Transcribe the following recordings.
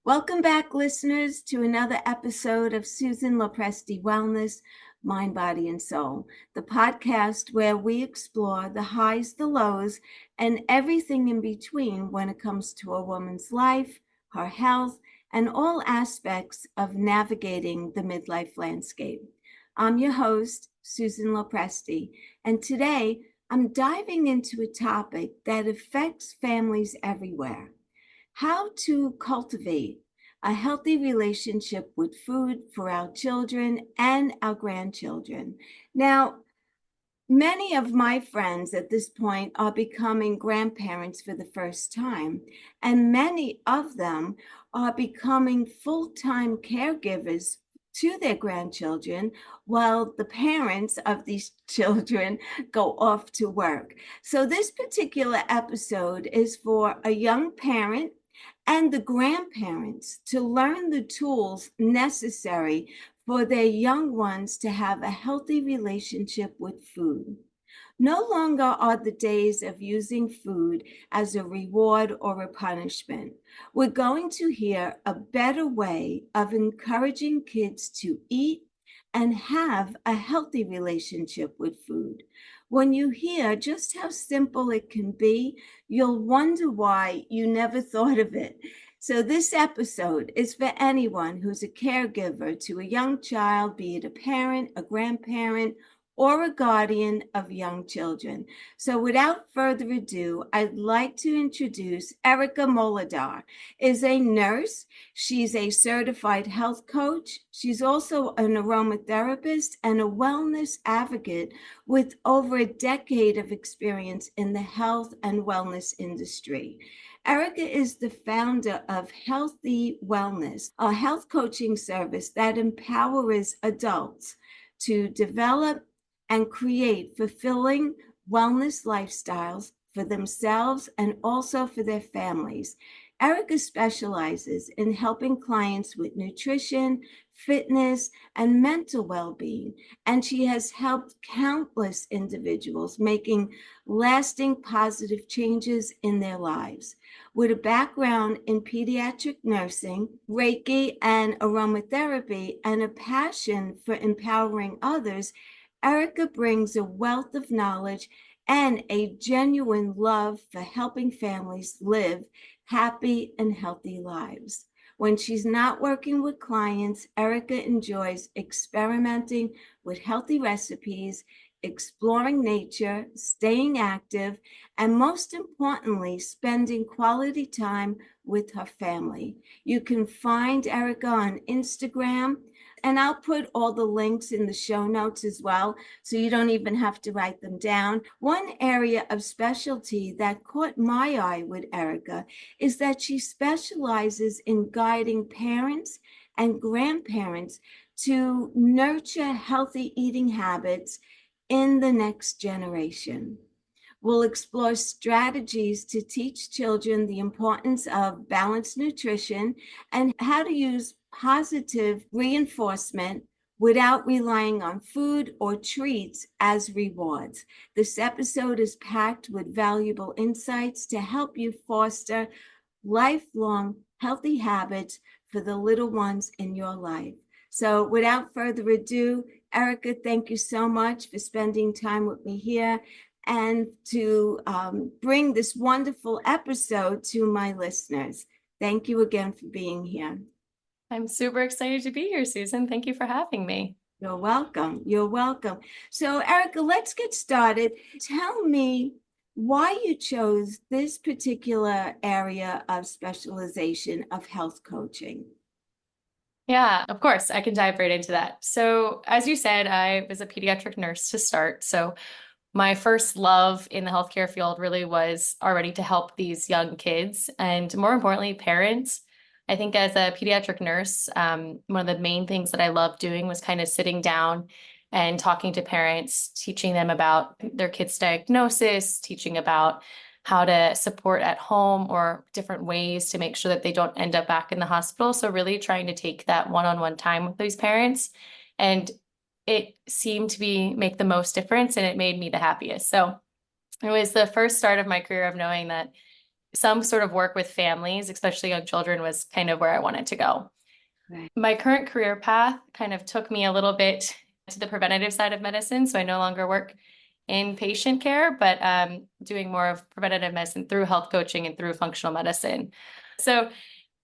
Welcome back, listeners, to another episode of Susan Lopresti Wellness, Mind, Body, and Soul, the podcast where we explore the highs, the lows, and everything in between when it comes to a woman's life, her health, and all aspects of navigating the midlife landscape. I'm your host, Susan Lopresti, and today I'm diving into a topic that affects families everywhere: how to cultivate a healthy relationship with food for our children and our grandchildren. Now, many of my friends at this point are becoming grandparents for the first time, and many of them are becoming full-time caregivers to their grandchildren while the parents of these children go off to work. So this particular episode is for a young parent and the grandparents to learn the tools necessary for their young ones to have a healthy relationship with food. No longer are the days of using food as a reward or a punishment. We're going to hear a better way of encouraging kids to eat and have a healthy relationship with food. When you hear just how simple it can be, you'll wonder why you never thought of it. So, this episode is for anyone who's a caregiver to a young child, be it a parent, a grandparent, or a guardian of young children. So without further ado, I'd like to introduce Erika Muralidhar. Is a nurse. She's a certified health coach. She's also an aromatherapist and a wellness advocate with over a decade of experience in the health and wellness industry. Erika is the founder of HealthE Wellness, a health coaching service that empowers adults to develop and create fulfilling wellness lifestyles for themselves and also for their families. Erika specializes in helping clients with nutrition, fitness, and mental well-being, and she has helped countless individuals making lasting positive changes in their lives. With a background in pediatric nursing, Reiki, and aromatherapy, and a passion for empowering others, Erika brings a wealth of knowledge and a genuine love for helping families live happy and healthy lives. When she's not working with clients, Erika enjoys experimenting with healthy recipes, exploring nature, staying active, and most importantly, spending quality time with her family. You can find Erika on Instagram, and I'll put all the links in the show notes as well, so you don't even have to write them down. One area of specialty that caught my eye with Erika is that she specializes in guiding parents and grandparents to nurture healthy eating habits in the next generation. We'll explore strategies to teach children the importance of balanced nutrition and how to use positive reinforcement without relying on food or treats as rewards. This episode is packed with valuable insights to help you foster lifelong healthy habits for the little ones in your life. So without further ado, Erika, thank you so much for spending time with me here and to bring this wonderful episode to my listeners. Thank you again for being here. I'm super excited to be here, Susan. Thank you for having me. You're welcome. You're welcome. So, Erika, let's get started. Tell me why you chose this particular area of specialization of health coaching. Yeah, of course, I can dive right into that. So, as you said, I was a pediatric nurse to start. So, my first love in the healthcare field really was already to help these young kids and, more importantly, parents. I think as a pediatric nurse, one of the main things that I loved doing was kind of sitting down and talking to parents, teaching them about their kids' diagnosis, teaching about how to support at home or different ways to make sure that they don't end up back in the hospital. So really trying to take that one-on-one time with these parents. And it seemed to make the most difference, and it made me the happiest. So it was the first start of my career of knowing that some sort of work with families, especially young children, was kind of where I wanted to go. Right. My current career path kind of took me a little bit to the preventative side of medicine. So I no longer work in patient care, but doing more of preventative medicine through health coaching and through functional medicine. So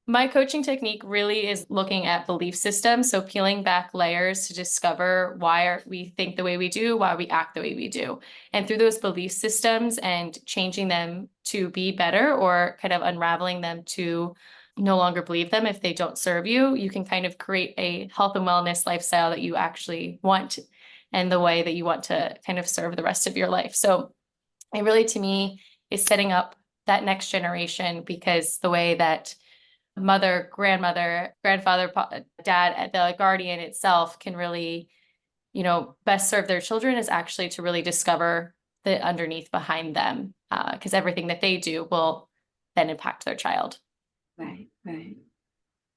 my coaching technique really is looking at belief systems. So peeling back layers to discover why we think the way we do, why we act the way we do. And through those belief systems and changing them to be better or kind of unraveling them to no longer believe them if they don't serve you, you can kind of create a health and wellness lifestyle that you actually want and the way that you want to kind of serve the rest of your life. So it really, to me, is setting up that next generation, because the way that mother, grandmother, grandfather, dad, the guardian itself can really, best serve their children is actually to really discover the underneath behind them, because everything that they do will then impact their child. Right, right.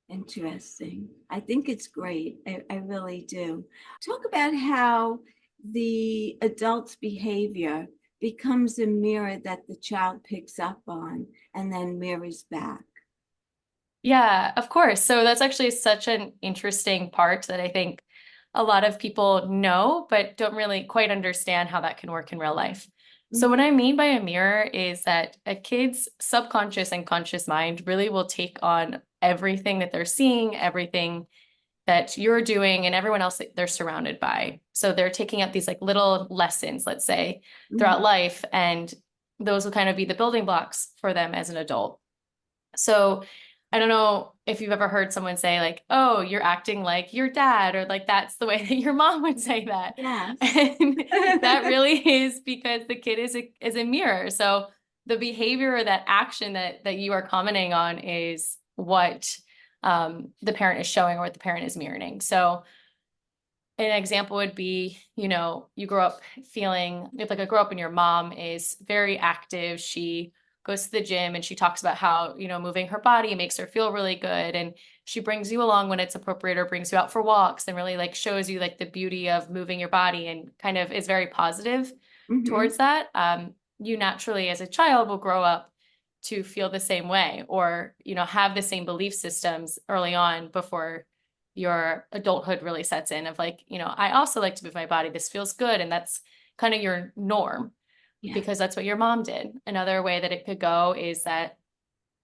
Interesting. I think it's great. I really do. Talk about how the adult's behavior becomes a mirror that the child picks up on and then mirrors back. Yeah, of course. So that's actually such an interesting part that I think a lot of people know, but don't really quite understand how that can work in real life. So what Mhm. I mean by a mirror is that a kid's subconscious and conscious mind really will take on everything that they're seeing, everything that you're doing, and everyone else that they're surrounded by. So they're taking up these like little lessons, let's say, throughout Mhm. life, and those will kind of be the building blocks for them as an adult. So I don't know if you've ever heard someone say like, "Oh, you're acting like your dad," or like that's the way that your mom would say that. Yes. And that really is because the kid is a mirror. So the behavior or that action that you are commenting on is what the parent is showing or what the parent is mirroring. So an example would be, you grow up feeling if like I grow up and your mom is very active. She goes to the gym and she talks about how, moving her body makes her feel really good. And she brings you along when it's appropriate or brings you out for walks and really like shows you like the beauty of moving your body and kind of is very positive Hmm. towards that. You naturally as a child will grow up to feel the same way or, have the same belief systems early on before your adulthood really sets in of like, I also like to move my body. This feels good. And that's kind of your norm Yeah. because that's what your mom did. Another way that it could go is that,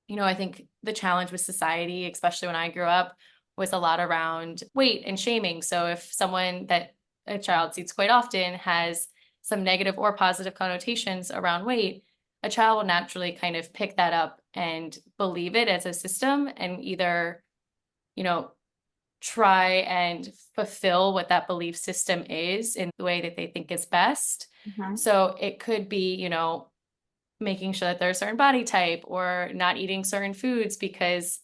I think the challenge with society, especially when I grew up, was a lot around weight and shaming. So if someone that a child sees quite often has some negative or positive connotations around weight, a child will naturally kind of pick that up and believe it as a system and either, you know, try and fulfill what that belief system is in the way that they think is best. Uh-huh. So it could be, making sure that they're a certain body type or not eating certain foods because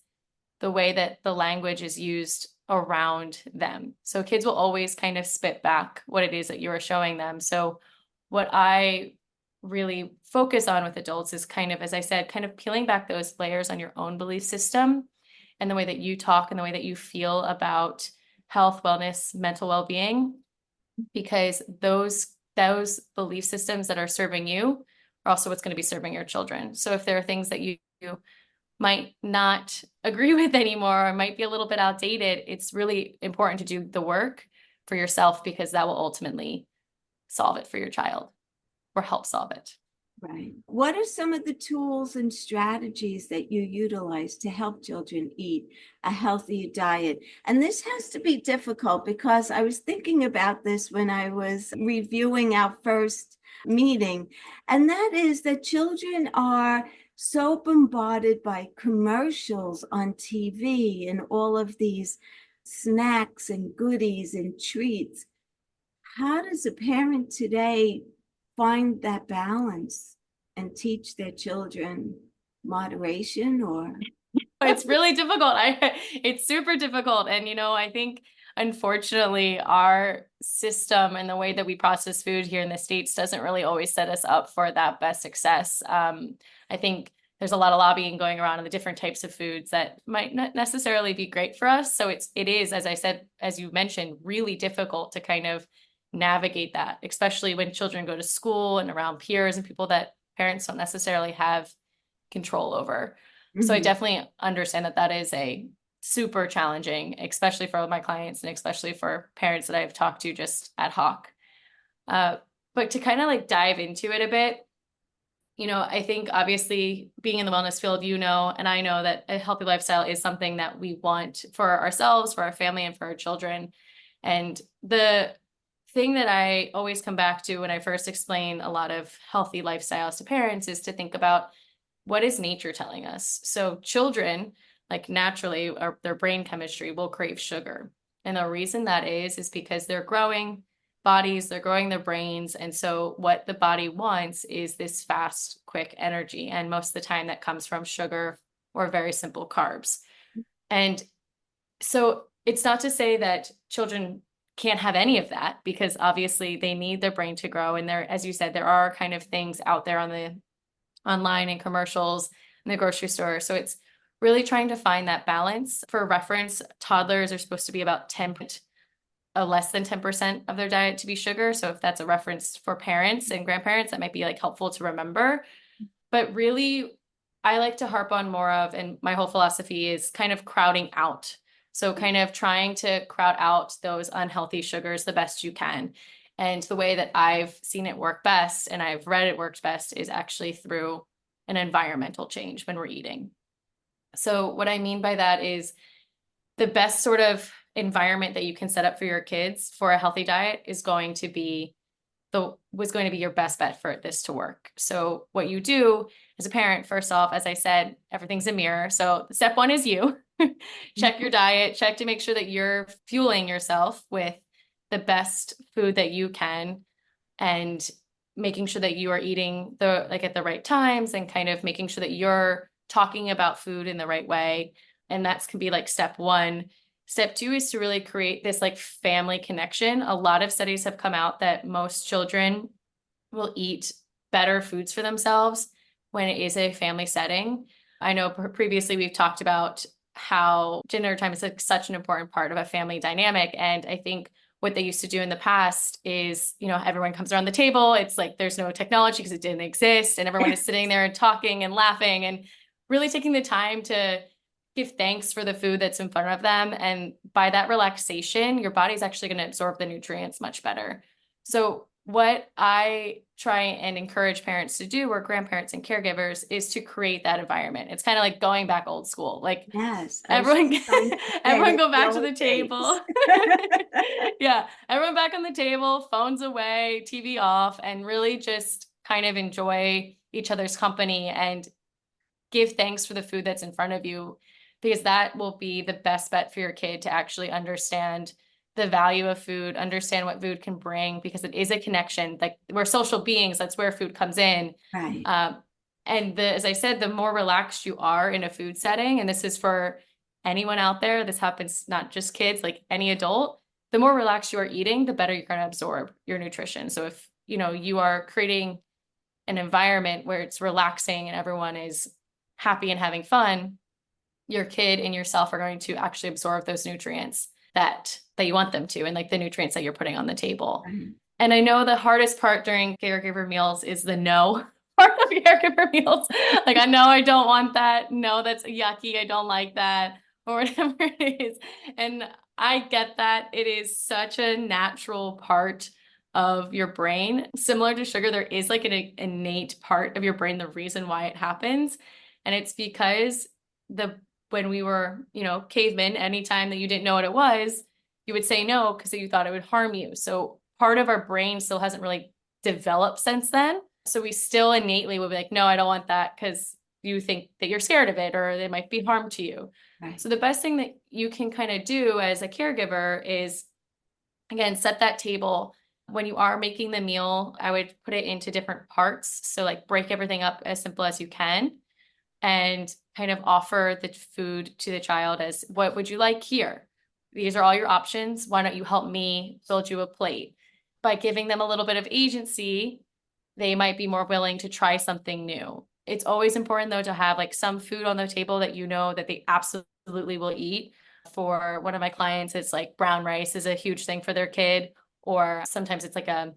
the way that the language is used around them. So kids will always kind of spit back what it is that you're showing them. So what I really focus on with adults is kind of, as I said, kind of peeling back those layers on your own belief system and the way that you talk and the way that you feel about health, wellness, mental well-being, because those belief systems that are serving you are also what's going to be serving your children. So if there are things that you might not agree with anymore or might be a little bit outdated, it's really important to do the work for yourself because that will ultimately solve it for your child or help solve it. Right. What are some of the tools and strategies that you utilize to help children eat a healthy diet? And this has to be difficult because I was thinking about this when I was reviewing our first meeting, and that is that children are so bombarded by commercials on TV and all of these snacks and goodies and treats. How does a parent today find that balance and teach their children moderation or It's really difficult. It's super difficult. And, I think unfortunately our system and the way that we process food here in the States doesn't really always set us up for that best success. I think there's a lot of lobbying going around on the different types of foods that might not necessarily be great for us. So it is, as I said, as you mentioned, really difficult to kind of navigate that, especially when children go to school and around peers and people that parents don't necessarily have control over. So I Mhm. definitely understand that that is a super challenging, especially for my clients and especially for parents that I've talked to just ad hoc. Uh, but to kind of like dive into it a bit, I think obviously being in the wellness field, and I know that a healthy lifestyle is something that we want for ourselves, for our family, and for our children. And the thing that I always come back to when I first explain a lot of healthy lifestyles to parents is to think about what is nature telling us. So children, like naturally, their brain chemistry will crave sugar. And the reason that is because they're growing bodies, they're growing their brains. And so what the body wants is this fast, quick energy. And most of the time that comes from sugar or very simple carbs. And so it's not to say that children can't have any of that because obviously they need their brain to grow. And there, as you said, there are kind of things out there on the online and commercials in the grocery store. So it's really trying to find that balance. For reference, toddlers are supposed to be about 10, less than 10% of their diet to be sugar. So if that's a reference for parents and grandparents, that might be like helpful to remember. But really, I like to harp on more of, and my whole philosophy is kind of crowding out. So kind of trying to crowd out those unhealthy sugars the best you can. And the way that I've seen it work best and I've read it works best is actually through an environmental change when we're eating. So what I mean by that is the best sort of environment that you can set up for your kids for a healthy diet is going to be was going to be your best bet for this to work. So what you do as a parent, first off, as I said, everything's a mirror. So step one is you check your diet, check to make sure that you're fueling yourself with the best food that you can and making sure that you are eating at the right times and kind of making sure that you're talking about food in the right way. And that's can be like step one. Step two is to really create this like family connection. A lot of studies have come out that most children will eat better foods for themselves when it is a family setting. I know previously we've talked about how dinner time is like such an important part of a family dynamic. And I think what they used to do in the past is, everyone comes around the table. It's like there's no technology because it didn't exist. And everyone is sitting there and talking and laughing and really taking the time to give thanks for the food that's in front of them. And by that relaxation, your body's actually going to absorb the nutrients much better. So what I try and encourage parents to do, or grandparents and caregivers, is to create that environment. It's kind of like going back old school. Like Yes, I was everyone, just going to say everyone it's go the back to old the table. days. Yeah, everyone back on the table, phones away, TV off, and really just kind of enjoy each other's company and give thanks for the food that's in front of you, because that will be the best bet for your kid to actually understand the value of food, understand what food can bring, because it is a connection. Like we're social beings, that's where food comes in. Right, And as I said, the more relaxed you are in a food setting, and this is for anyone out there, this happens not just kids, like any adult, the more relaxed you are eating, the better you're going to absorb your nutrition. So if, you are creating an environment where it's relaxing and everyone is happy and having fun, your kid and yourself are going to actually absorb those nutrients that you want them to, and like the nutrients that you're putting on the table. right. And I know the hardest part during caregiver meals is the no part of caregiver meals. Like, I know I don't want that. No, that's yucky. I don't like that, or whatever it is. And I get that. It is such a natural part of your brain. Similar to sugar, there is like an innate part of your brain, the reason why it happens. And it's because when we were, cavemen, anytime that you didn't know what it was, you would say no because you thought it would harm you. So part of our brain still hasn't really developed since then. So we still innately would be like, no, I don't want that because you think that you're scared of it or it might be harm to you. Right. So the best thing that you can kind of do as a caregiver is, again, set that table. When you are making the meal, I would put it into different parts. So like break everything up as simple as you can and kind of offer the food to the child as, what would you like here? These are all your options. Why don't you help me build you a plate? By giving them a little bit of agency, they might be more willing to try something new. It's always important though to have like some food on the table that that they absolutely will eat. For one of my clients, it's like brown rice is a huge thing for their kid, or sometimes it's like a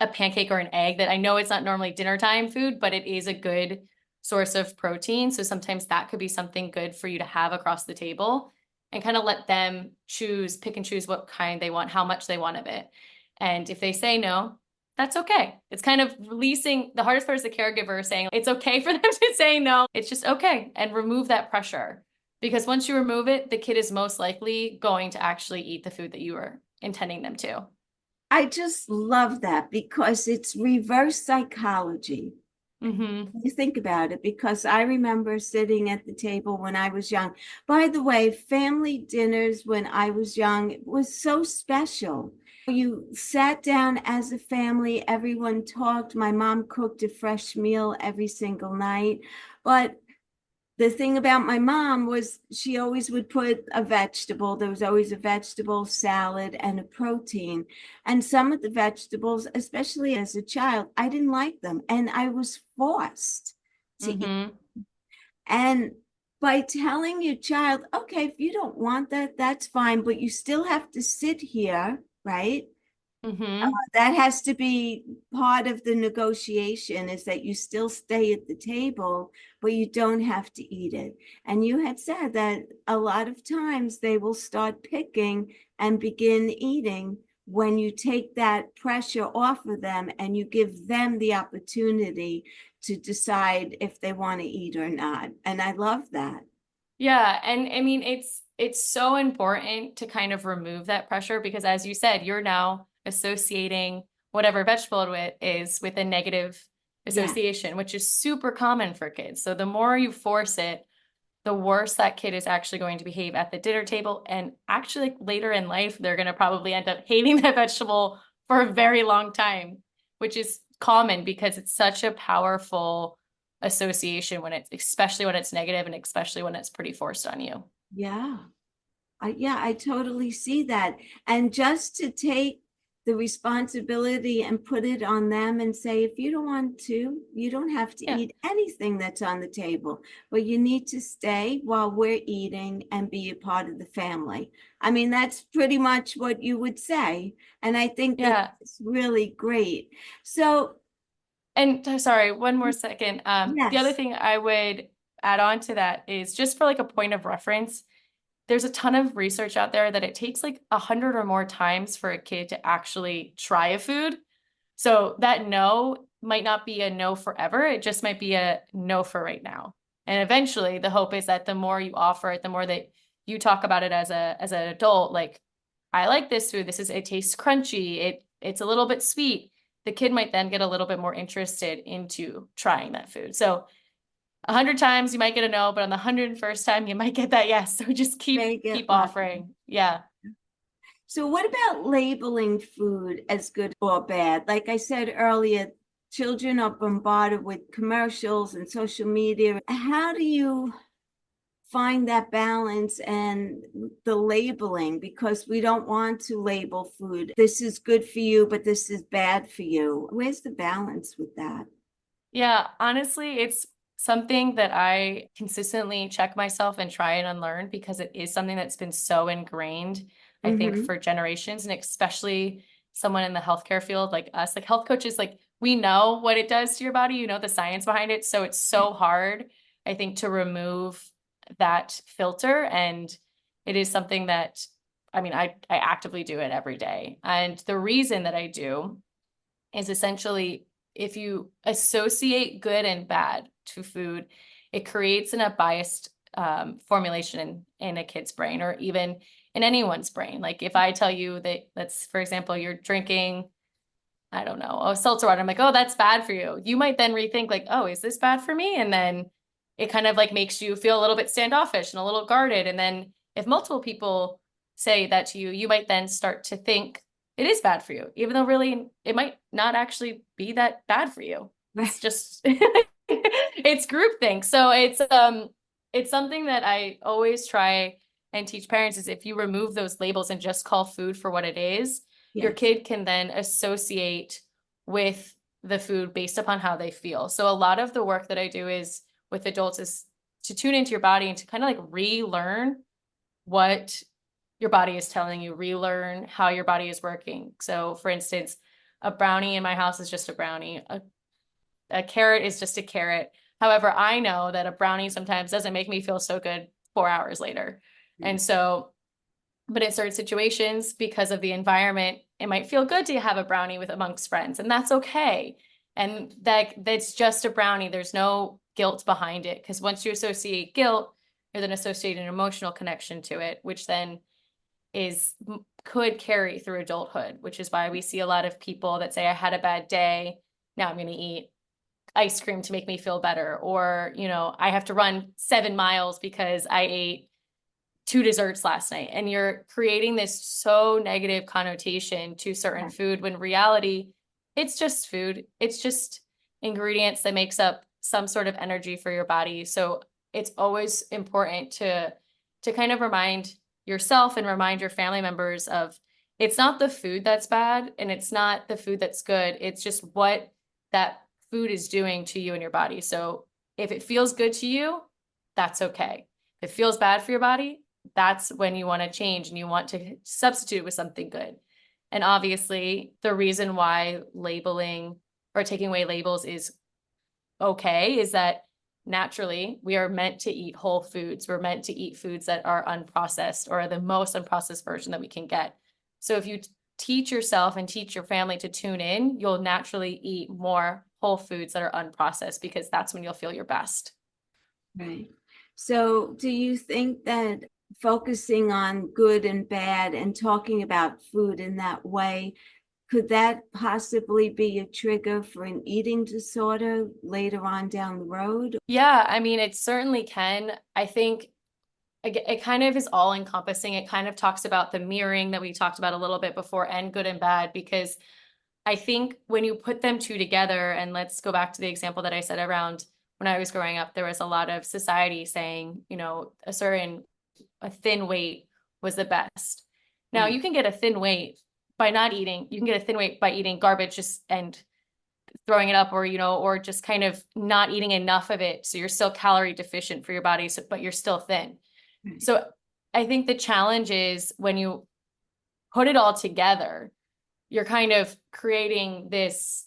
pancake or an egg that I know it's not normally dinner time food, but it is a good source of protein. So sometimes that could be something good for you to have across the table and kind of let them pick and choose what kind they want, how much they want of it. And if they say no, that's okay. It's kind of releasing. The hardest part is the caregiver saying it's okay for them to say no. It's just okay, and remove that pressure. Because once you remove it, the kid is most likely going to actually eat the food that you were intending them to. I just love that because it's reverse psychology. Mm-hmm. You think about it, because I remember sitting at the table when I was young. By the way, family dinners when I was young was so special. You sat down as a family, everyone talked. My mom cooked a fresh meal every single night. But the thing about my mom was she always would put a vegetable. There was always a vegetable, salad, and a protein. And some of the vegetables, especially as a child, I didn't like them. And I was forced to eat. Mm-hmm. And by telling your child, okay, if you don't want that, that's fine, but you still have to sit here, right? Mm-hmm. That has to be part of the negotiation, is that you still stay at the table, but you don't have to eat it. And you had said that a lot of times they will start picking and begin eating when you take that pressure off of them and you give them the opportunity to decide if they want to eat or not. And I love that. Yeah, and I mean it's so important to kind of remove that pressure because as you said, you're now associating whatever vegetable it is with a negative Yeah, association, which is super common for kids. So the more you force it, the worse that kid is actually going to behave at the dinner table. And actually, later in life, they're going to probably end up hating that vegetable for a very long time, which is common because it's such a powerful association especially when it's negative and especially when it's pretty forced on you. yeah. Yeah, I totally see that. And just to take the responsibility and put it on them and say, if you don't want to, you don't have to Yeah. eat anything that's on the table, but you need to stay while we're eating and be a part of the family. I mean, that's pretty much what you would say. And I think that Yeah. it's really great. So, And sorry, one more second. The other yes, thing I would add on to that is just for like a point of reference, there's a ton of research out there that it takes like 100 or more times for a kid to actually try a food. So that no might not be a no forever. It just might be a no for right now. And eventually the hope is that the more you offer it, the more that you talk about it as an adult, like, I like this food. It tastes crunchy. It's a little bit sweet. The kid might then get a little bit more interested into trying that food. So 100 times you might get a no, but on the 101st time you might get that yes. So just keep make it keep luck. offering. Yeah. So, what about labeling food as good or bad? Like I said earlier, children are bombarded with commercials and social media. How do you find that balance and the labeling? Because we don't want to label food. This is good for you, but this is bad for you. Where's the balance with that? Yeah, honestly, it's something that I consistently check myself and try and unlearn because it is something that's been so ingrained, I think, Mm-hmm. for generations, and especially someone in the healthcare field like us, like health coaches, like we know what it does to your body, you know, the science behind it. So it's so hard, I think, to remove that filter. And it is something that, I mean, I actively do it every day. And the reason that I do is essentially if you associate good and bad to food, it creates a biased formulation in a kid's brain or even in anyone's brain. Like if I tell you that, let's, for example, you're drinking, I don't know, a seltzer water, I'm like, oh, that's bad for you. You might then rethink, like, oh, is this bad for me? And then it kind of like makes you feel a little bit standoffish and a little guarded. And then if multiple people say that to you, you might then start to think it is bad for you, even though really it might not actually be that bad for you. Right. It's just it's groupthink. So it's something that I always try and teach parents is if you remove those labels and just call food for what it is, your Yes. kid can then associate with the food based upon how they feel. So a lot of the work that I do is with adults is to tune into your body and to kind of like relearn what your body is telling you, relearn how your body is working. So for instance, a brownie in my house is just a brownie. A carrot is just a carrot. However, I know that a brownie sometimes doesn't make me feel so good 4 hours later. And so, but in certain situations, because of the environment, it might feel good to have a brownie with amongst friends, and that's okay. And that's just a brownie. There's no guilt behind it, because once you associate guilt, you're then associating an emotional connection to it, which then is could carry through adulthood, which is why we see a lot of people that say, I had a bad day, now I'm going to eat ice cream to make me feel better. Or, I have to run 7 miles because I ate 2 desserts last night. And you're creating this so negative connotation to certain food, when reality, it's just food. It's just ingredients that makes up some sort of energy for your body. So it's always important to kind of remind yourself and remind your family members of, it's not the food that's bad and it's not the food that's good. It's just what that food is doing to you and your body. So if it feels good to you, that's okay. If it feels bad for your body, that's when you want to change and you want to substitute with something good. And obviously, the reason why labeling or taking away labels is okay is that naturally we are meant to eat whole foods. We're meant to eat foods that are unprocessed, or the most unprocessed version that we can get. So if you teach yourself and teach your family to tune in, you'll naturally eat more whole foods that are unprocessed, because that's when you'll feel your best. Right. So do you think that focusing on good and bad and talking about food in that way, could that possibly be a trigger for an eating disorder later on down the road? Yeah, I mean, it certainly can. I think it kind of is all encompassing. It kind of talks about the mirroring that we talked about a little bit before, and good and bad, because I think when you put them two together, and let's go back to the example that I said around when I was growing up, there was a lot of society saying, a thin weight was the best. Now Right. you can get a thin weight by not eating. You can get a thin weight by eating garbage and throwing it up, or just kind of not eating enough of it. So you're still calorie deficient for your body, but you're still thin. Right. So I think the challenge is when you put it all together, you're kind of creating this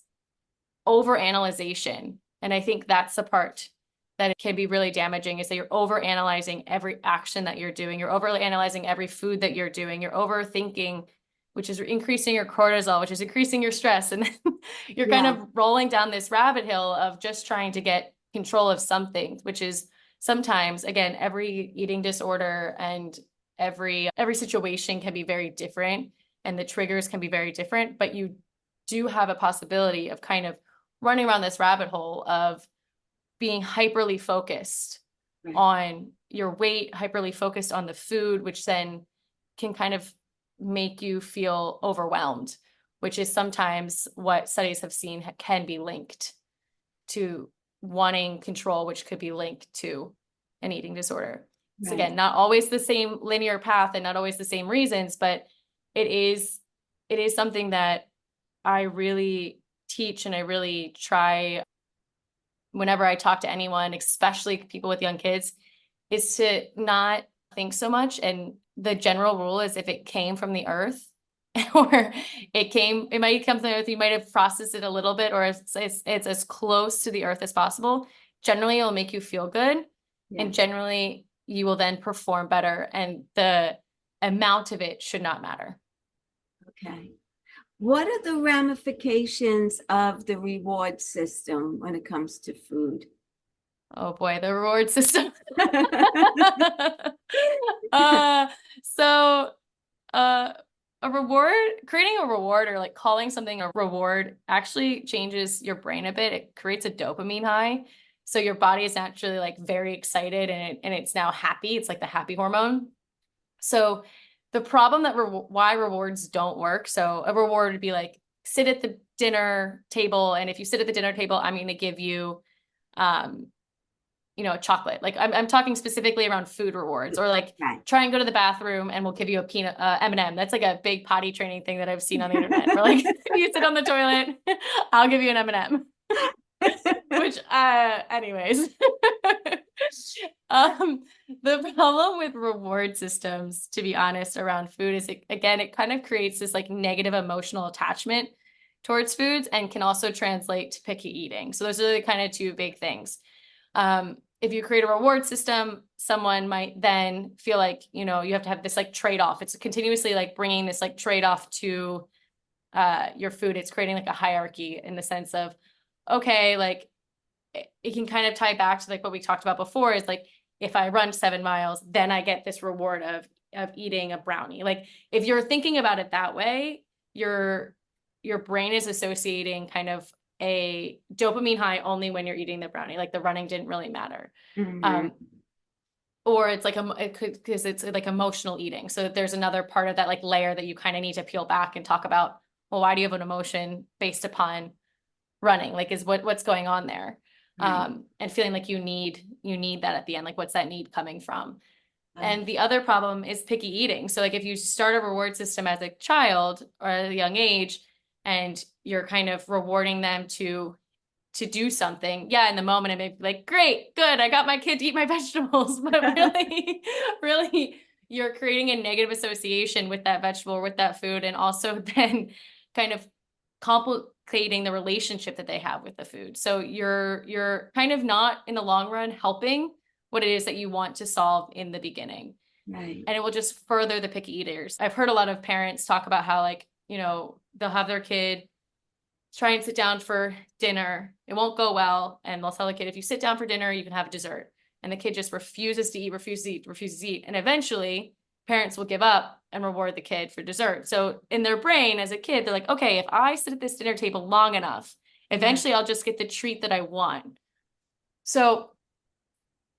overanalyzation. And I think that's the part that it can be really damaging, is that you're overanalyzing every action that you're doing. You're overly analyzing every food that you're doing. You're overthinking, which is increasing your cortisol, which is increasing your stress. And then you're kind Yeah. of rolling down this rabbit hill of just trying to get control of something, which is sometimes, again, every eating disorder and every situation can be very different, and the triggers can be very different, but you do have a possibility of kind of running around this rabbit hole of being hyperly focused Right. on your weight, hyperly focused on the food, which then can kind of make you feel overwhelmed, which is sometimes what studies have seen can be linked to wanting control, which could be linked to an eating disorder. So Right. again, not always the same linear path and not always the same reasons, but it is something that I really teach, and I really try whenever I talk to anyone, especially people with young kids, is to not think so much. And the general rule is, if it came from the earth, or it might come from the earth, you might have processed it a little bit, or it's as close to the earth as possible. Generally, it'll make you feel good. Yeah. And generally, you will then perform better. And the amount of it should not matter. Okay. What are the ramifications of the reward system when it comes to food? Oh boy, the reward system. uh, so uh, creating a reward, or like calling something a reward, actually changes your brain a bit. It creates a dopamine high. So your body is naturally like very excited, and it's now happy. It's like the happy hormone. So the problem that why rewards don't work. So a reward would be like, sit at the dinner table. And if you sit at the dinner table, I'm going to give you, um, chocolate. Like I'm talking specifically around food rewards, or like Right. try and go to the bathroom and we'll give you a peanut M&M. That's like a big potty training thing that I've seen on the internet. Or like, if you sit on the toilet, I'll give you an M&M. Which, anyways, the problem with reward systems, to be honest, around food is it kind of creates this like negative emotional attachment towards foods, and can also translate to picky eating. So those are the kind of two big things. If you create a reward system, someone might then feel like, you have to have this like trade-off. It's continuously like bringing this like trade-off to your food. It's creating like a hierarchy in the sense of, okay, like it can kind of tie back to like what we talked about before is like, if I run 7 miles, then I get this reward of eating a brownie. Like if you're thinking about it that way, your brain is associating kind of a dopamine high only when you're eating the brownie. Like the running didn't really matter. Mhm. Or it's like it could, because it's like emotional eating. So there's another part of that like layer that you kind of need to peel back and talk about, well, why do you have an emotion based upon running? Like is what's going on there? Right. And feeling like you need that at the end. Like what's that need coming from? Right. And the other problem is picky eating. So like if you start a reward system as a child or at a young age and you're kind of rewarding them to do something, yeah, in the moment it may be like, great, good, I got my kid to eat my vegetables. But really, really, you're creating a negative association with that vegetable or with that food, and also then kind of complicating the relationship that they have with the food. So you're kind of not in the long run helping what it is that you want to solve in the beginning. Right. And it will just further the picky eaters. I've heard a lot of parents talk about how like, they'll have their kid try and sit down for dinner. It won't go well. And they'll tell the kid, if you sit down for dinner, you can have dessert. And the kid just refuses to eat, refuses to eat, refuses to eat. And eventually parents will give up and reward the kid for dessert. So in their brain as a kid, they're like, okay, if I sit at this dinner table long enough, Yeah. eventually I'll just get the treat that I want. So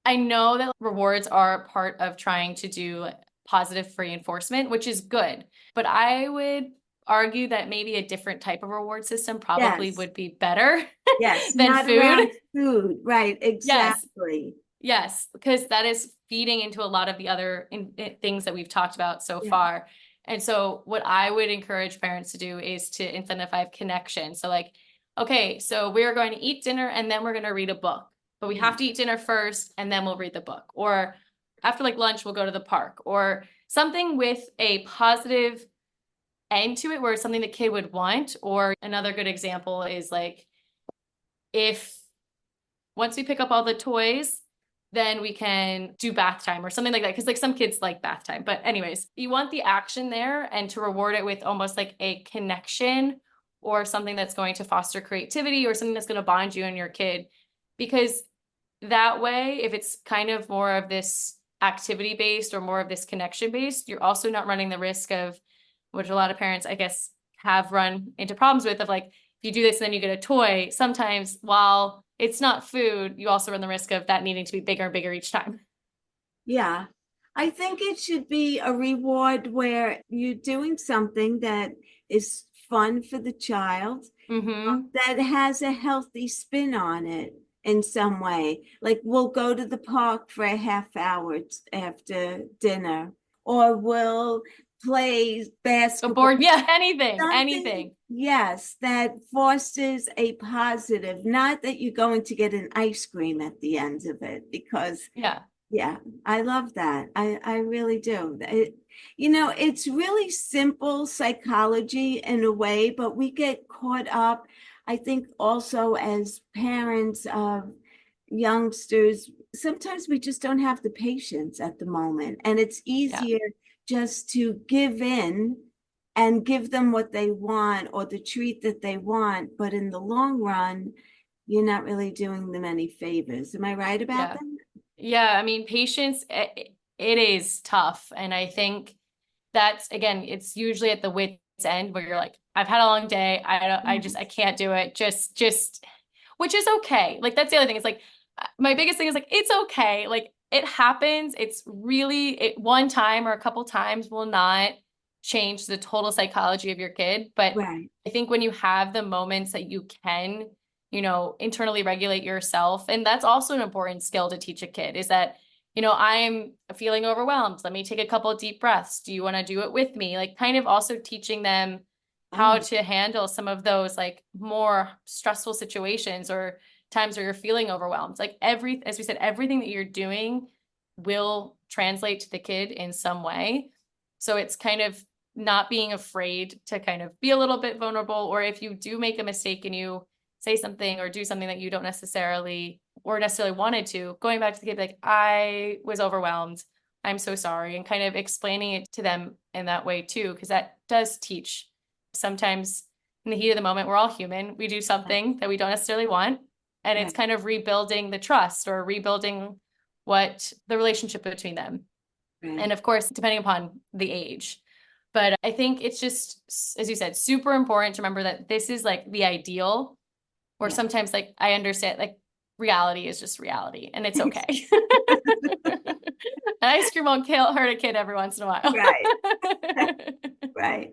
I know that rewards are part of trying to do positive reinforcement, which is good. But I would argue that maybe a different type of reward system probably Yes. would be better Yes. than Not food. around food. Right. Yes, Exactly. yes, because that is feeding into a lot of the other things that we've talked about so Yeah. far. And so, what I would encourage parents to do is to incentivize connection. So, like, okay, so we're going to eat dinner and then we're going to read a book, but we Yeah. have to eat dinner first and then we'll read the book. Or after like lunch, we'll go to the park or something with a positive end to it where it's something the kid would want. Or another good example is like, if once we pick up all the toys, then we can do bath time or something like that. Cause like some kids like bath time. But anyways, you want the action there and to reward it with almost like a connection or something that's going to foster creativity or something that's going to bond you and your kid. Because that way, if it's kind of more of this activity based or more of this connection based, you're also not running the risk of, which a lot of parents, I guess, have run into problems with, of like, if you do this and then you get a toy, sometimes while it's not food, you also run the risk of that needing to be bigger and bigger each time. Yeah. I think it should be a reward where you're doing something that is fun for the child, Mm-hmm. that has a healthy spin on it in some way. Like we'll go to the park for a half hour after dinner, or we'll play A basketball. board, yeah, anything, Something, anything. yes, that fosters a positive, not that you're going to get an ice cream at the end of it, because Yeah, yeah, I love that. I really do. It's really simple psychology in a way, but we get caught up, I think, also as parents of youngsters. Sometimes we just don't have the patience at the moment, and it's yeah. easier just to give in and give them what they want or the treat that they want. But in the long run, you're not really doing them any favors. Am I right about Yeah. that? Yeah. I mean, patience, it is tough. And I think that's, again, it's usually at the wit's end where you're like, I've had a long day. I can't do it. Which is okay. Like, that's the other thing. It's like, my biggest thing is like, it's okay. Like, it happens. It's really, one time or a couple times will not change the total psychology of your kid. But Right. I think when you have the moments that you can, internally regulate yourself, and that's also an important skill to teach a kid is that, I'm feeling overwhelmed. Let me take a couple of deep breaths. Do you want to do it with me? Like, kind of also teaching them how Oh, to handle some of those like more stressful situations or times where you're feeling overwhelmed. Like as we said, everything that you're doing will translate to the kid in some way. So it's kind of not being afraid to kind of be a little bit vulnerable, or if you do make a mistake and you say something or do something that you don't necessarily or necessarily wanted to, going back to the kid, like, I was overwhelmed. I'm so sorry. And kind of explaining it to them in that way too, because that does teach. Sometimes in the heat of the moment, we're all human. We do something that we don't necessarily want. And it's Right. kind of rebuilding the trust or rebuilding what the relationship between them. Right. And of course, depending upon the age. But I think it's just, as you said, super important to remember that this is like the ideal, or Yeah. sometimes like I understand like reality is just reality and it's okay. Ice cream won't hurt a kid every once in a while. Right. Right.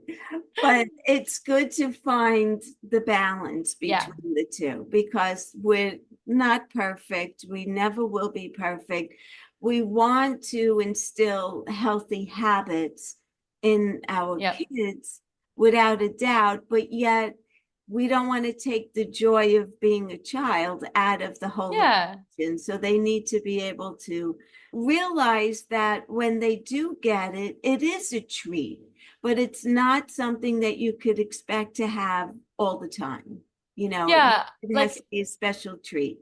But it's good to find the balance Yeah. between the two because we're not perfect. We never will be perfect. We want to instill healthy habits in our Yep. kids without a doubt, but yet we don't want to take the joy of being a child out of the whole Yeah. equation. So they need to be able to realize that when they do get it, it is a treat, but it's not something that you could expect to have all the time. Yeah. It has to Like be a special treat.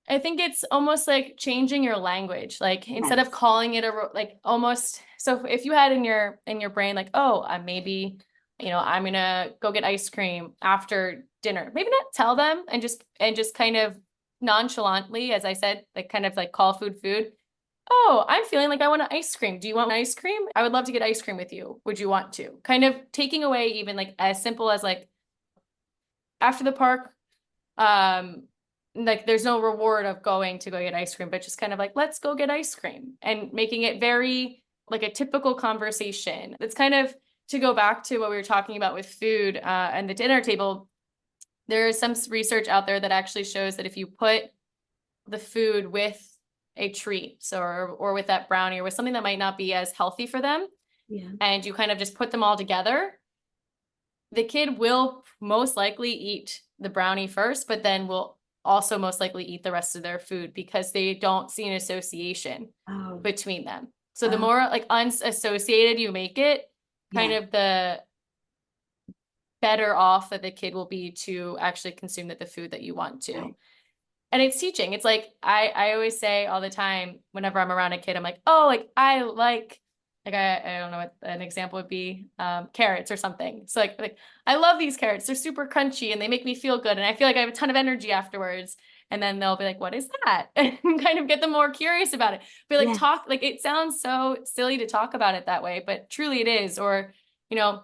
I think it's almost like changing your language. Like instead of Yes. calling it like almost, so if you had in your brain like, oh, maybe, I'm gonna go get ice cream after dinner. Maybe not tell them and just kind of nonchalantly, as I said, like kind of like call food. Oh, I'm feeling like I want an ice cream. Do you want ice cream? I would love to get ice cream with you. Would you want to? Kind of taking away even like as simple as like after the park, um, like there's no reward of going to go get ice cream, but just kind of like, let's go get ice cream and making it very like a typical conversation. It's kind of to go back to what we were talking about with food and the dinner table. There is some research out there that actually shows that if you put the food with a treat, so or with that brownie or with something that might not be as healthy for them, Yeah. and you kind of just put them all together, the kid will most likely eat the brownie first, but then will also most likely eat the rest of their food because they don't see an association Oh, between them. So the oh, more like unassociated you make it, kind yeah. of the better off that the kid will be to actually consume the food that you want to. Right. And it's teaching. It's like I always say all the time whenever I'm around a kid, I'm like, oh, like I don't know what an example would be, carrots or something. So like I love these carrots. They're super crunchy and they make me feel good. And I feel like I have a ton of energy afterwards. And then they'll be like, what is that? And kind of get them more curious about it. But like Yeah. talk, like it sounds so silly to talk about it that way, but truly it is. Or, you know,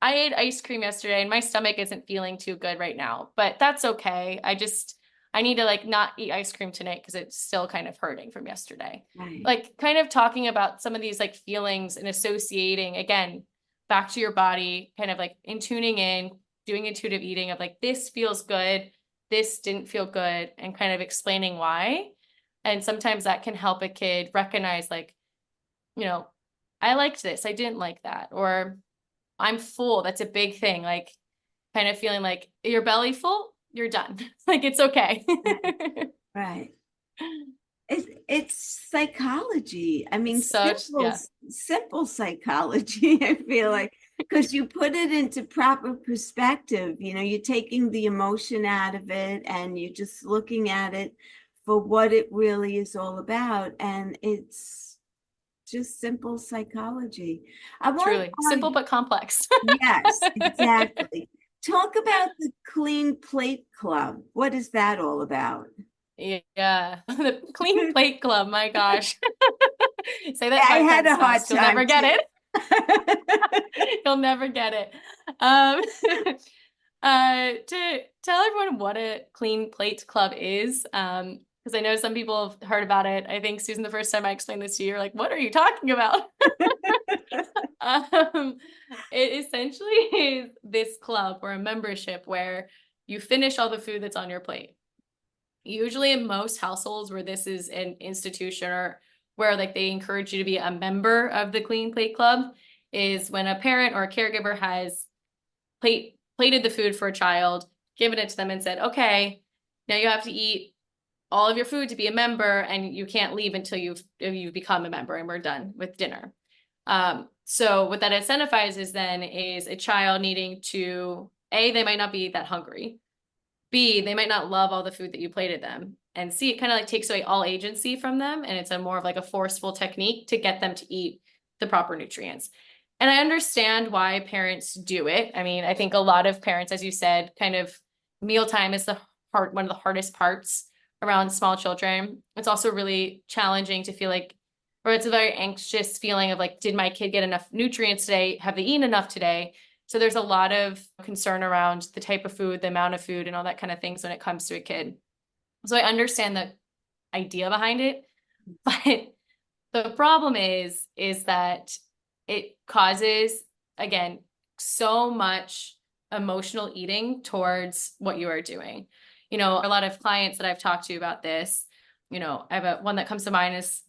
I ate ice cream yesterday and my stomach isn't feeling too good right now, but that's okay. I need to like not eat ice cream tonight because it's still kind of hurting from yesterday. Right. Like kind of talking about some of these like feelings and associating again back to your body, kind of like in tuning in, doing intuitive eating of like this feels good, this didn't feel good, and kind of explaining why. And sometimes that can help a kid recognize like, you know, I liked this, I didn't like that, or I'm full. That's a big thing. Like kind of feeling like your belly full, you're done. Like it's okay. Right. Right. It's psychology. I mean, Such, yeah, simple psychology, I feel like, because you put it into proper perspective. You're taking the emotion out of it and you're just looking at it for what it really is all about. And it's just simple psychology. I want truly simple but complex. yes, exactly. Talk about the Clean Plate Club. What is that all about? Yeah. The clean plate club. My gosh. Say that I five had times a hard fast. You'll never time get too. it. You'll never get it. Um, to tell everyone what a clean plate club is, because I know some people have heard about it. I think Susan, the first time I explained this to you, you're like, "What are you talking about?" Um, it essentially is this club or a membership where you finish all the food that's on your plate. Usually in most households where this is an institution or where like they encourage you to be a member of the Clean Plate Club is when a parent or a caregiver has plated the food for a child, given it to them and said, okay, now you have to eat all of your food to be a member and you can't leave until you become a member and we're done with dinner. So what that incentivizes then is a child needing to, A, they might not be that hungry. B, they might not love all the food that you plated them. and see, it kind of like takes away all agency from them. And it's a more of like a forceful technique to get them to eat the proper nutrients. And I understand why parents do it. I mean, I think a lot of parents, as you said, kind of mealtime is one of the hardest parts around small children. It's also really challenging to feel like, or it's a very anxious feeling of like, did my kid get enough nutrients today? Have they eaten enough today? So there's a lot of concern around the type of food, the amount of food, and all that kind of things when it comes to a kid. So I understand the idea behind it, but the problem is that it causes, again, so much emotional eating towards what you are doing. A lot of clients that I've talked to about this, I have one that comes to mind is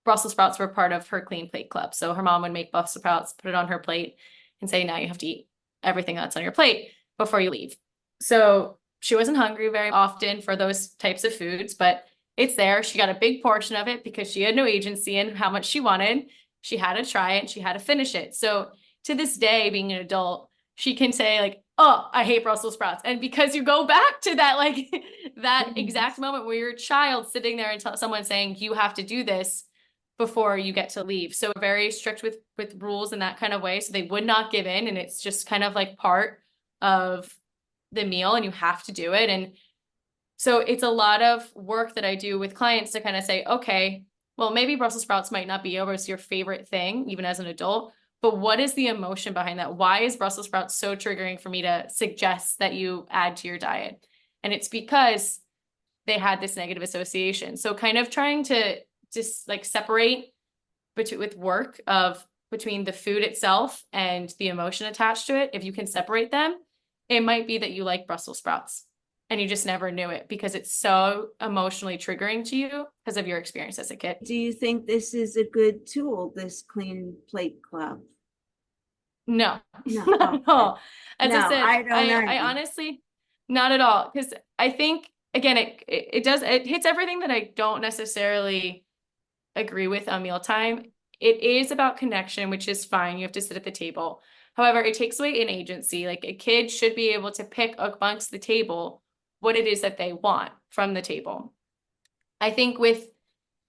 Brussels sprouts were part of her clean plate club. So her mom would make Brussels sprouts, put it on her plate, and say, now you have to eat everything that's on your plate before you leave. So she wasn't hungry very often for those types of foods, but it's there. She got a big portion of it because she had no agency in how much she wanted. She had to try it and she had to finish it. So to this day, being an adult, she can say like, oh, I hate Brussels sprouts. And because you go back to that, like that exact moment where you're a child sitting there and someone saying, you have to do this before you get to leave. So very strict with rules in that kind of way. So they would not give in. And it's just kind of like part of the meal and you have to do it. And so it's a lot of work that I do with clients to kind of say, okay, well, maybe Brussels sprouts might not be always your favorite thing, even as an adult, but what is the emotion behind that? Why is Brussels sprouts so triggering for me to suggest that you add to your diet? And it's because they had this negative association. So kind of trying to just like separate with work of between the food itself and the emotion attached to it. If you can separate them, it might be that you like Brussels sprouts and you just never knew it because it's so emotionally triggering to you because of your experience as a kid. Do you think this is a good tool, this clean plate club? No, No. not at all. As I No, said, I don't I either. honestly, not at all. Because I think, again, it hits everything that I don't necessarily agree with on mealtime. It is about connection, which is fine. You have to sit at the table. However, it takes away an agency. Like a kid should be able to pick amongst the table what it is that they want from the table. I think with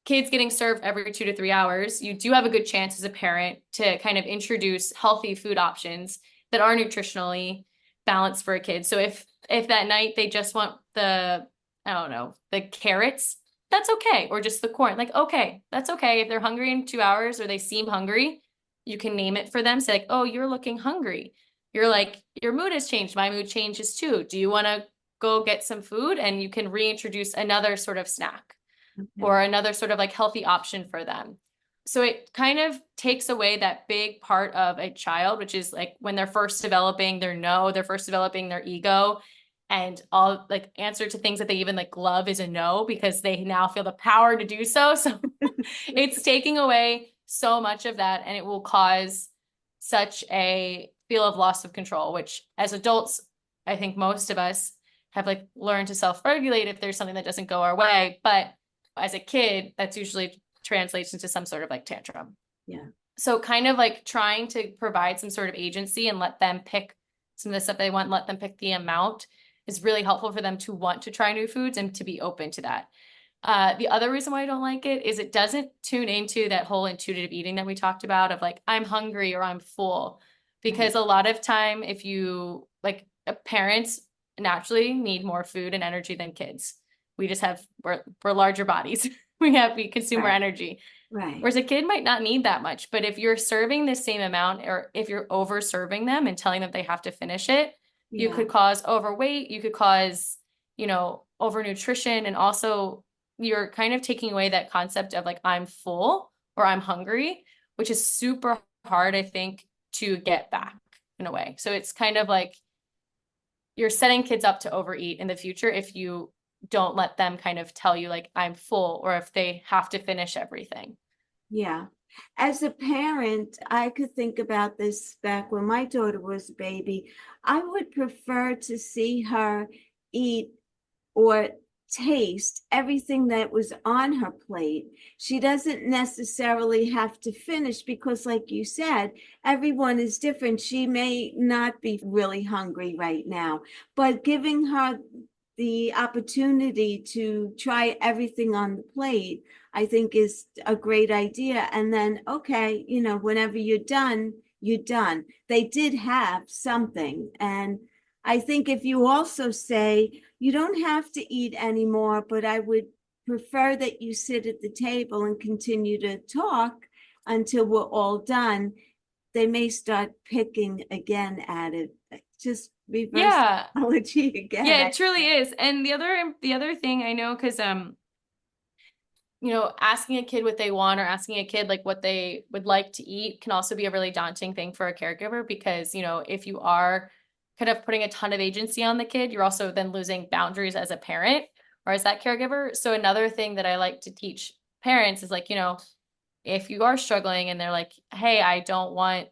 kids getting served every 2 to 3 hours, you do have a good chance as a parent to kind of introduce healthy food options that are nutritionally balanced for a kid. So if that night they just want I don't know, the carrots, that's okay. Or just the corn, like, okay, that's okay. If they're hungry in 2 hours or they seem hungry, you can name it for them. Say like, oh, you're looking hungry. You're like, your mood has changed. My mood changes too. Do you want to go get some food? And you can reintroduce another sort of snack or another sort of like healthy option for them. So it kind of takes away that big part of a child, which is like when they're first developing they're first developing their ego and all like answer to things that they even like love is a no because they now feel the power to do so. So it's taking away so much of that and it will cause such a feel of loss of control, which as adults, I think most of us have like learned to self-regulate if there's something that doesn't go our way. But as a kid, that's usually translates into some sort of like tantrum. Yeah. So kind of like trying to provide some sort of agency and let them pick some of the stuff they want, let them pick the amount is really helpful for them to want to try new foods and to be open to that. The other reason why I don't like it is it doesn't tune into that whole intuitive eating that we talked about of like, I'm hungry or I'm full. Because a lot of time, if you like parents naturally need more food and energy than kids. We just we're larger bodies. We consume more energy. Right. Whereas a kid might not need that much, but if you're serving the same amount or if you're over serving them and telling them they have to finish it, you could cause overweight, you could cause, overnutrition. And also you're kind of taking away that concept of like, I'm full or I'm hungry, which is super hard, I think, to get back in a way. So it's kind of like you're setting kids up to overeat in the future if you don't let them kind of tell you like I'm full or if they have to finish everything. Yeah. As a parent, I could think about this back when my daughter was a baby. I would prefer to see her eat or taste everything that was on her plate. She doesn't necessarily have to finish because, like you said, everyone is different. She may not be really hungry right now, but giving her the opportunity to try everything on the plate, I think is a great idea. And then, okay, whenever you're done, you're done. They did have something. And I think if you also say, you don't have to eat anymore, but I would prefer that you sit at the table and continue to talk until we're all done, they may start picking again at it. Just reverse Yeah. psychology Yeah, again. it truly is. And the other thing I know, because asking a kid what they want or asking a kid like what they would like to eat can also be a really daunting thing for a caregiver because, if you are kind of putting a ton of agency on the kid, you're also then losing boundaries as a parent or as that caregiver. So another thing that I like to teach parents is like, if you are struggling and they're like, hey, I don't want,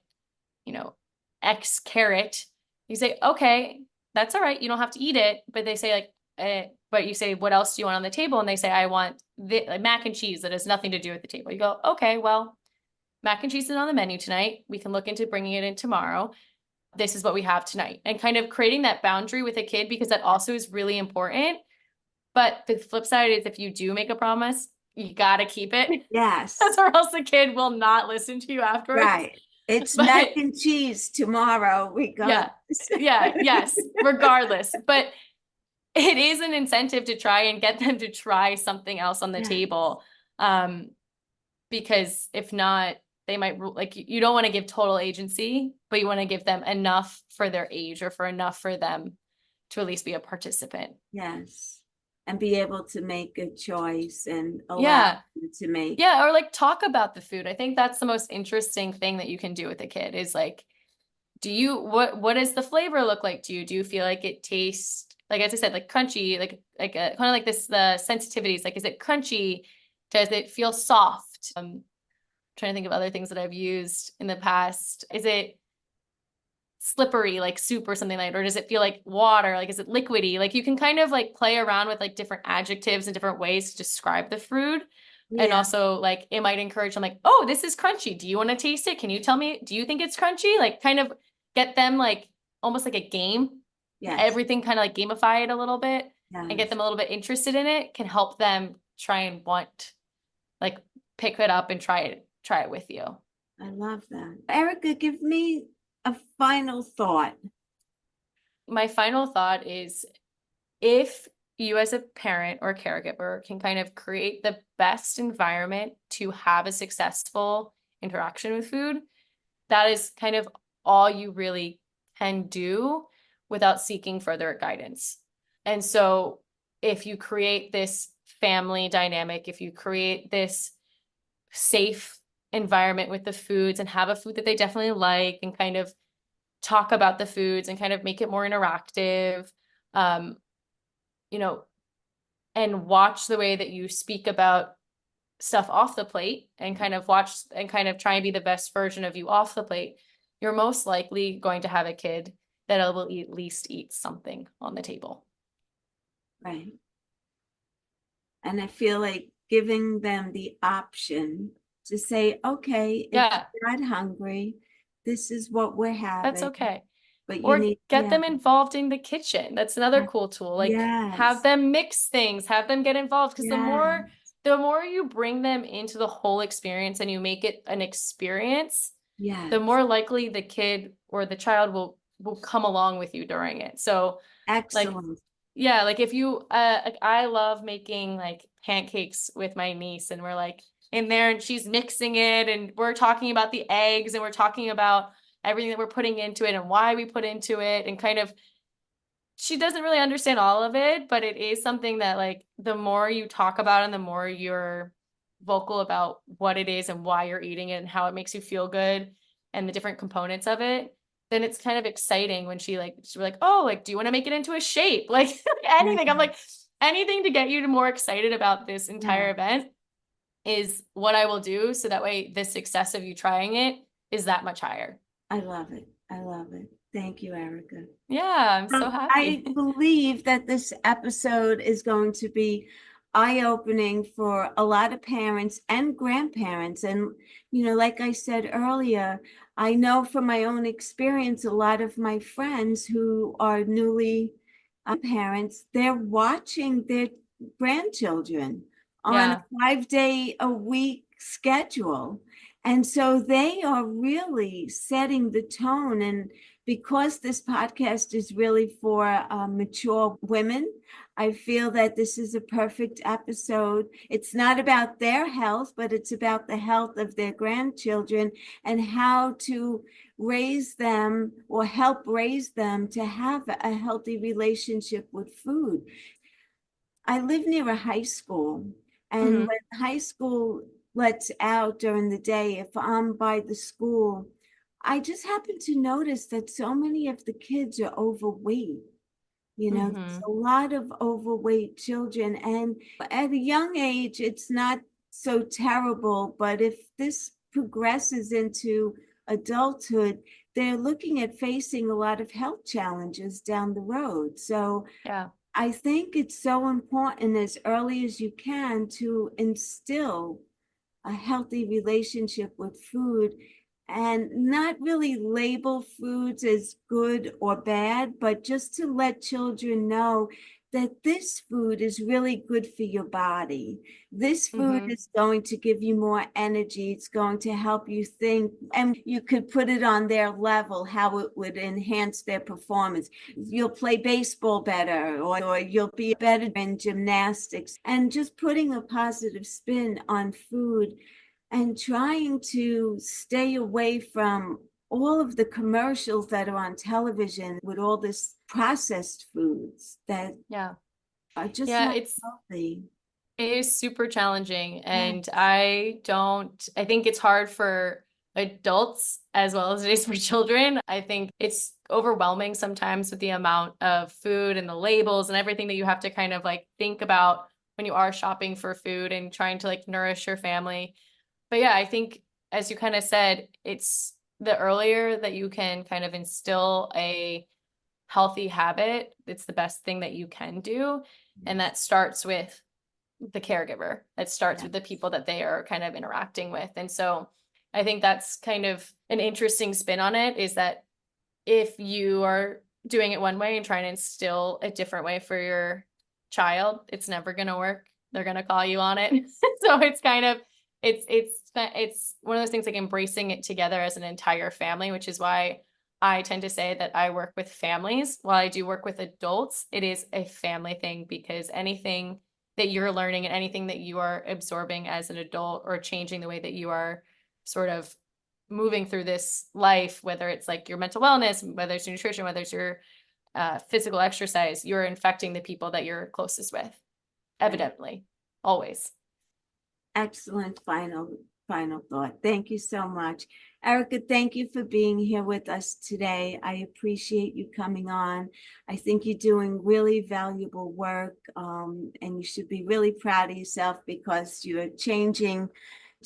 you know, X carrot, you say, okay, that's all right. You don't have to eat it. But they say like, but you say, what else do you want on the table? And they say, I want like mac and cheese that has nothing to do with the table. You go, okay, well, mac and cheese is on the menu tonight. We can look into bringing it in tomorrow. This is what we have tonight. And kind of creating that boundary with a kid, because that also is really important. But the flip side is if you do make a promise, you got to keep it. Yes, That's or else the kid will not listen to you afterwards. right. It's mac But and cheese tomorrow, regardless. yeah, yeah, yes, regardless. But it is an incentive to try and get them to try something else on the Yeah, table. Um, because if not, they might like you don't want to give total agency, but you want to give them enough for their age or for enough for them to at least be a participant. yes. And be able to make a choice and allow Yeah. them to make. Yeah, or like talk about the food. I think that's the most interesting thing that you can do with a kid is like, what does the flavor look like to you? Do you feel like it tastes like, as I said, like crunchy, like kind of like this, the sensitivities, like, is it crunchy? Does it feel soft? Trying to think of other things that I've used in the past. Is it slippery like soup or something like that? Or does it feel like water? Like, is it liquidy? Like you can kind of like play around with like different adjectives and different ways to describe the food. And Yeah, also like it might encourage them like, oh, this is crunchy. Do you want to taste it? Can you tell me, do you think it's crunchy? Like kind of get them like almost like a game, yes, everything kind of like gamify it a little bit and get yes. them a little bit interested in it can help them try and want like pick it up and try it with you. I love that. Erica, give me a final thought. My final thought is if you as a parent or caregiver can kind of create the best environment to have a successful interaction with food, that is kind of all you really can do without seeking further guidance. And so if you create this family dynamic, if you create this safe environment with the foods and have a food that they definitely like and kind of talk about the foods and kind of make it more interactive, um, you know, and watch the way that you speak about stuff off the plate and kind of watch and kind of try and be the best version of you off the plate, you're most likely going to have a kid that will at least eat something on the table. Right. And I feel like giving them the option to say, okay, if Yeah, you're not hungry, this is what we're that's having. okay. But you Or need, get them involved in the kitchen. That's another cool tool. Like have yes, them mix things, have them get involved because the yes, more the more you bring them into the whole experience and you make it an experience, the yes. more likely the kid or the child will come along with you during it. So like Excellent. yeah, like if you like I love making like pancakes with my niece and we're like in there and she's mixing it and we're talking about the eggs and we're talking about everything that we're putting into it and why we put into it and kind of she doesn't really understand all of it, but it is something that like the more you talk about and the more you're vocal about what it is and why you're eating it and how it makes you feel good and the different components of it, then it's kind of exciting when she's like, oh, like, do you want to make it into a shape? Like Yeah, anything. I'm like, anything to get you to more excited about this yeah. entire event is what I will do. So that way the success of you trying it is that much higher. I love it. I love it. Thank you, Erica. Yeah, I'm so I happy. believe that this episode is going to be eye-opening for a lot of parents and grandparents. And, like I said earlier, I know from my own experience, a lot of my friends who are newly parents, they're watching their grandchildren on a Yeah. 5 day a week schedule. And so they are really setting the tone. And because this podcast is really for mature women, I feel that this is a perfect episode. It's not about their health, but it's about the health of their grandchildren and how to raise them or help raise them to have a healthy relationship with food. I live near a high school, and Hmm. when high school lets out during the day, if I'm by the school, I just happen to notice that so many of the kids are overweight. There's Hmm. a lot of overweight children, and at a young age, it's not so terrible. But if this progresses into adulthood, they're looking at facing a lot of health challenges down the road. So Yeah. I think it's so important as early as you can to instill a healthy relationship with food and not really label foods as good or bad, but just to let children know that this food is really good for your body. This food Hmm. is going to give you more energy. It's going to help you think, and you could put it on their level, how it would enhance their performance. You'll play baseball better, or you'll be better in gymnastics. And just putting a positive spin on food and trying to stay away from all of the commercials that are on television with all this processed foods that Yeah. are just Yeah. not healthy. It is super challenging. Yeah. And I think it's hard for adults as well as it is for children. I think it's overwhelming sometimes with the amount of food and the labels and everything that you have to kind of like think about when you are shopping for food and trying to like nourish your family. But yeah, I think as you kind of said, it's the earlier that you can kind of instill a healthy habit, it's the best thing that you can do. And Yes. that starts with the caregiver. It starts Yes. with the people that they are kind of interacting with. And so I think that's kind of an interesting spin on it is that if you are doing it one way and trying to instill a different way for your child, it's never going to work. They're going to call you on it. So it's kind of it's one of those things like embracing it together as an entire family, which is why I tend to say that I work with families. While I do work with adults, it is a family thing because anything that you're learning and anything that you are absorbing as an adult or changing the way that you are sort of moving through this life, whether it's like your mental wellness, whether it's your nutrition, whether it's your physical exercise, you're infecting the people that you're closest with, Right. evidently, always. Excellent final thought. Thank you so much. Erika, thank you for being here with us today. I appreciate you coming on. I think you're doing really valuable work, and you should be really proud of yourself because you're changing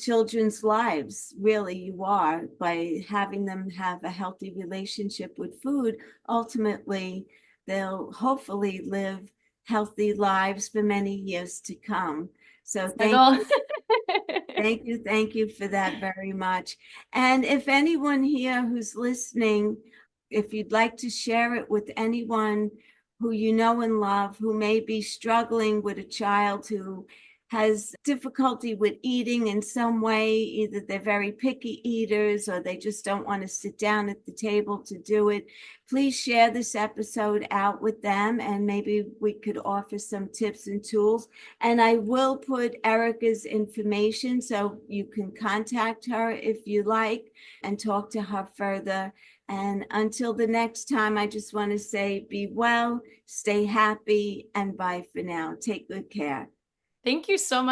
children's lives. Really, you are by having them have a healthy relationship with food. Ultimately, they'll hopefully live healthy lives for many years to come. So That's my goal. thank you for that very much. And if anyone here who's listening, if you'd like to share it with anyone who you know and love, who may be struggling with a child who has difficulty with eating in some way, either they're very picky eaters or they just don't want to sit down at the table to do it, please share this episode out with them and maybe we could offer some tips and tools. And I will put Erika's information so you can contact her if you like and talk to her further. And until the next time, I just want to say be well, stay happy, and bye for now. Take good care. Thank you so much.